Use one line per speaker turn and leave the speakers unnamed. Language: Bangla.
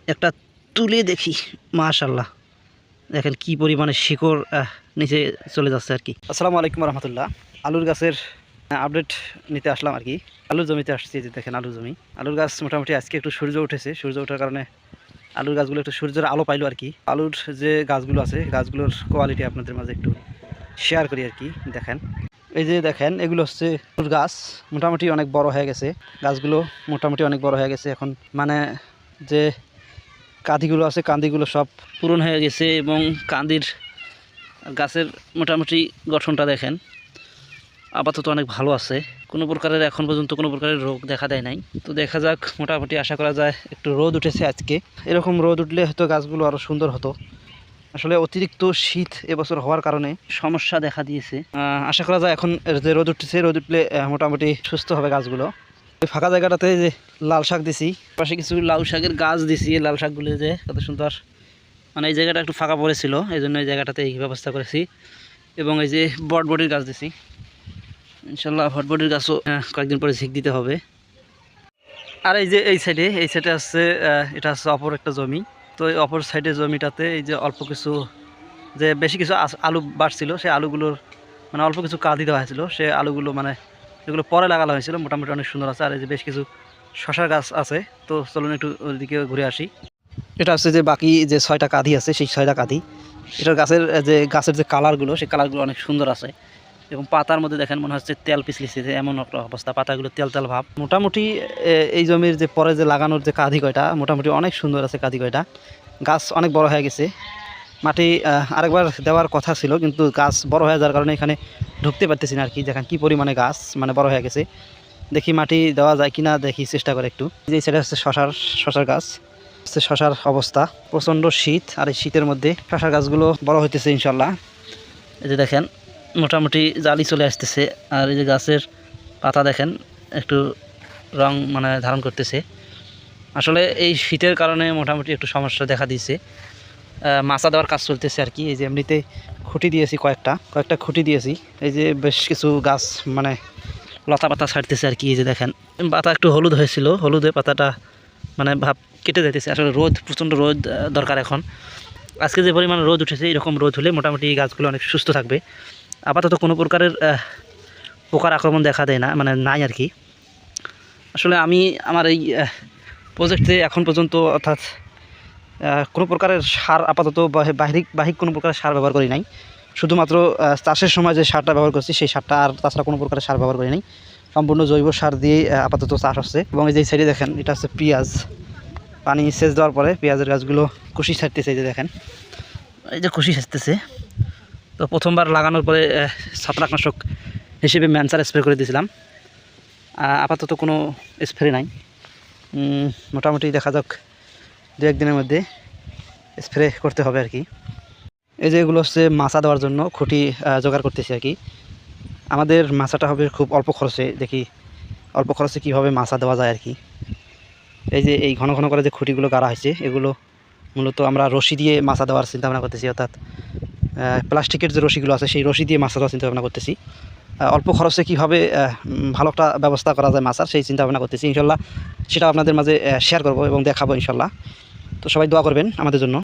একটা তুলে দেখি। মাশাল্লাহ, দেখেন কি পরিমাণে শিকড় নিচে চলে যাচ্ছে আর কি। আসসালামু আলাইকুম রহমতুল্লাহ। আলুর গাছের আপডেট নিতে আসলাম আর কি। আলুর জমিতে আসছি, যে দেখেন আলুর জমি। আলুর গাছ মোটামুটি আজকে একটু সূর্য উঠেছে, সূর্য ওঠার কারণে আলুর গাছগুলো একটু সূর্যের আলো পাইলো আর কি। আলুর যে গাছগুলো আছে, গাছগুলোর কোয়ালিটি আপনাদের মাঝে একটু শেয়ার করি আর কি। দেখেন, এই যে দেখেন, এগুলো হচ্ছে আলুর গাছ। মোটামুটি অনেক বড় হয়ে গেছে গাছগুলো, মোটামুটি অনেক বড় হয়ে গেছে এখন। মানে যে কাঁদিগুলো আছে, কান্দিগুলো সব পূরণ হয়ে গেছে এবং কান্দির গাছের মোটামুটি গঠনটা দেখেন আপাতত অনেক ভালো আছে। কোনো প্রকারের এখন পর্যন্ত কোনো প্রকারের রোগ দেখা দেয় নাই। তো দেখা যাক, মোটামুটি আশা করা যায় একটু রোদ উঠেছে আজকে। এরকম রোদ উঠলে হয়তো গাছগুলো আরও সুন্দর হতো। আসলে অতিরিক্ত শীত এবছর হওয়ার কারণে সমস্যা দেখা দিয়েছে। আশা করা যায় এখন যে রোদ উঠেছে, রোদ উঠলে মোটামুটি সুস্থ হবে গাছগুলো। ওই ফাঁকা জায়গাটাতে যে লাল শাক দিছি, পাশে কিছু লাউ শাকের গাছ দিছি। লাল শাকগুলো যে কত সুন্দর, মানে এই জায়গাটা একটু ফাঁকা পড়েছিল, এই জন্য এই জায়গাটাতে এই ব্যবস্থা করেছি। এবং এই যে বটবটির গাছ দিছি, ইনশাল্লাহ বটবটির গাছও কয়েকদিন পরে ঝিক দিতে হবে। আর এই যে এই সাইডে হচ্ছে এটা হচ্ছে অপর একটা জমি। তো এই অপর সাইডের জমিটাতে এই যে অল্প কিছু, যে বেশি কিছু আলু বাড়ছিল, সেই আলুগুলোর মানে অল্প কিছু কাঁদি দেওয়া হয়েছিল। সে আলুগুলো মানে এগুলো পরে লাগানো হয়েছিল, মোটামুটি অনেক সুন্দর আছে। আর এই যে বেশ কিছু শশার গাছ আছে। তো চলুন একটু ওইদিকে ঘুরে আসি। এটা হচ্ছে যে বাকি যে 6টা কাঁদি আছে, সেই 6টা কাঁদি। এটার গাছের যে কালারগুলো, সেই কালারগুলো অনেক সুন্দর আছে। এবং পাতার মধ্যে দেখেন মনে হচ্ছে তেল পিছলিছে, এমন একটা অবস্থা, পাতাগুলো তেল তেল ভাব। মোটামুটি এই জমির যে পরে যে লাগানোর যে কাঁদি কয়টা, মোটামুটি অনেক সুন্দর আছে কাঁদি কয়টা। গাছ অনেক বড় হয়ে গেছে। মাটি আরেকবার দেওয়ার কথা ছিল, কিন্তু গাছ বড় হয়ে যাওয়ার কারণে এখানে ঢুকতে পারতেছি না আর কি। দেখেন কি পরিমাণে গাছ মানে বড় হয়ে গেছে। দেখি মাটি দেওয়া যায় কিনা, দেখি চেষ্টা করে একটু। যে সেটা হচ্ছে শশার গাছ, হচ্ছে শশার অবস্থা। প্রচণ্ড শীত, আর এই শীতের মধ্যে শশার গাছগুলো বড় হইতেছে ইনশাল্লাহ। এই যে দেখেন মোটামুটি জালি চলে আসতেছে। আর এই যে গাছের পাতা দেখেন একটু রং মানে ধারণ করতেছে। আসলে এই শীতের কারণে মোটামুটি একটু সমস্যা দেখা দিয়েছে। মাচা দেওয়ার কাজ চলতেছে আর কি। এই যে এমনিতে খুঁটি দিয়েছি, কয়েকটা খুঁটি দিয়েছি। এই যে বেশ কিছু গাছ মানে লতা পাতা ছাড়তেছে আর কি। এই যে দেখেন পাতা একটু হলুদ হয়েছিল, হলুদে পাতাটা মানে ভাব কেটে যাইতেছে। আসলে রোদ, প্রচণ্ড রোদ দরকার এখন। আজকে যে পরিমাণে রোদ উঠেছে, এরকম রোদ হলে মোটামুটি এই গাছগুলো অনেক সুস্থ থাকবে। আপাতত কোনো প্রকারের পোকার আক্রমণ দেখা দেয় না, মানে নাই আর কি। আসলে আমি আমার এই প্রজেক্টে এখন পর্যন্ত অর্থাৎ কোনো প্রকারের সার, আপাতত বাহিক কোনো প্রকারের সার ব্যবহার করি নাই। শুধুমাত্র চাষের সময় যে সারটা ব্যবহার করছি, সেই সারটা, আর তাছাড়া কোনো প্রকারের সার ব্যবহার করি নাই। সম্পূর্ণ জৈব সার দিয়েই আপাতত চাষ হচ্ছে। এবং এই যে সাইডে দেখেন, এটা হচ্ছে পেঁয়াজ। পানি সেচ দেওয়ার পরে পেঁয়াজের গাছগুলো কুশি ছাড়তেছে। এই যে দেখেন, এই যে কুশি ছাড়তেছে। তো প্রথমবার লাগানোর পরে ছত্রাকনাশক হিসেবে ম্যানসার স্প্রে করে দিয়েছিলাম। আপাতত কোনো স্প্রে নাই। মোটামুটি দেখা যাক 2-1 দিনের মধ্যে স্প্রে করতে হবে আর কি। এই যে এগুলো হচ্ছে মাচা দেওয়ার জন্য খুঁটি জোগাড় করতেছি আর কি। আমাদের মাচাটা হবে খুব অল্প খরচে, দেখি অল্প খরচে কীভাবে মাচা দেওয়া যায় আর কি। এই যে এই ঘন ঘন করে যে খুঁটিগুলো গাড়া হয়েছে, এগুলো মূলত আমরা রশি দিয়ে মাচা দেওয়ার চিন্তাভাবনা করতেছি। অর্থাৎ প্লাস্টিকের যে রশিগুলো আছে, সেই রশি দিয়ে মাচা দেওয়ার চিন্তাভাবনা করতেছি। অল্প খরচে কীভাবে ভালো একটা ব্যবস্থা করা যায় মাচার, সেই চিন্তাভাবনা করতেছি। ইনশাল্লাহ সেটা আপনাদের মাঝে শেয়ার করব এবং দেখাবো ইনশাল্লাহ। তো সবাই দোয়া করবেন আমাদের জন্য।